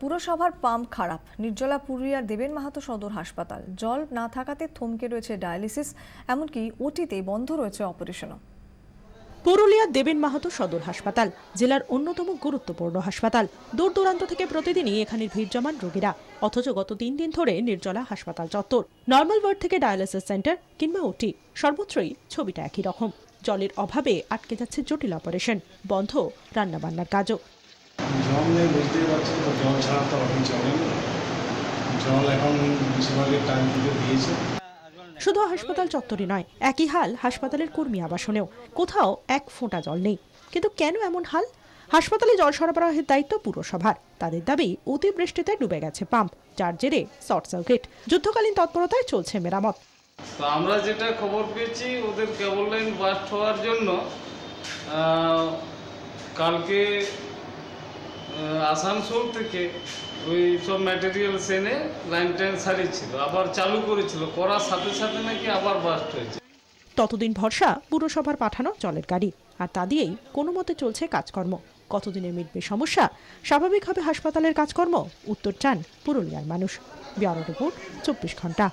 পুরসভার পাম্প খারাপ। নির্জলা পুরুলিয়ার দেবেন মাহাতো সদর হাসপাতাল জল না থাকাতে থমকে রয়েছে ডায়ালিসিস, এমনকি ওটিতে বন্ধ রয়েছে অপারেশনও। পুরুলিয়ার দেবেন মাহাতো সদর হাসপাতাল জেলার অন্যতম গুরুত্বপূর্ণ হাসপাতাল। দূর দূরান্ত থেকে প্রতিদিনই এখানে ভিড় জমান রোগীরা, অথচ গত 3 দিন ধরে নির্জলা হাসপাতাল চত্বর। নর্মাল ওয়ার্ড থেকে ডায়ালিসিস সেন্টার কিংবা ওটি, সর্বত্রই ছবিটা একই রকম। জলের অভাবে আটকে যাচ্ছে জটিল অপারেশন, বন্ধ রান্নাবান্নার কাজও। জল নেই, বুঝতেই পারছেন তো, জল ছাড়া তো অফিস চলে না। জল এখন মিউনিসিপ্যালিটি টাইম দিয়েছে। শুধু হাসপাতাল চত্বরে নয়, একই হাল হাসপাতালের কর্মী আবাসনেও। কোথাও এক ফোঁটা জল নেই। কিন্তু কেন এমন হাল? হাসপাতালে জল সরবরাহের দায়িত্ব পুরসভার। তাদের দাবি, অতিবৃষ্টিতে ডুবে গেছে পাম্প, যার জেরে শর্ট সার্কিট। যুদ্ধকালীন তৎপরতায় চলছে মেরামত। তো আমরা যেটা খবর পেয়েছি, ওদের কেবল লাইন বাস্ট হওয়ার জন্য কালকে আসানসোল থেকে ওই সব ম্যাটেরিয়ালস এনে লাইন টাইন সারিয়েছিল, আবার চালু করেছিল, করার সাথে সাথে নাকি আবার বাস্ট হয়েছে। ততদিন ভরসা পুরসভার পাঠানো জলের গাড়ি, আর তা দিয়েই কোনো মতে চলছে কাজকর্ম। কতদিনে মিটবে সমস্যা? স্বাভাবিক হবে হাসপাতালের কাজকর্ম? উত্তর চান পুরুলিয়ার মানুষ। ব্যুরো রিপোর্ট, 24 ঘন্টা।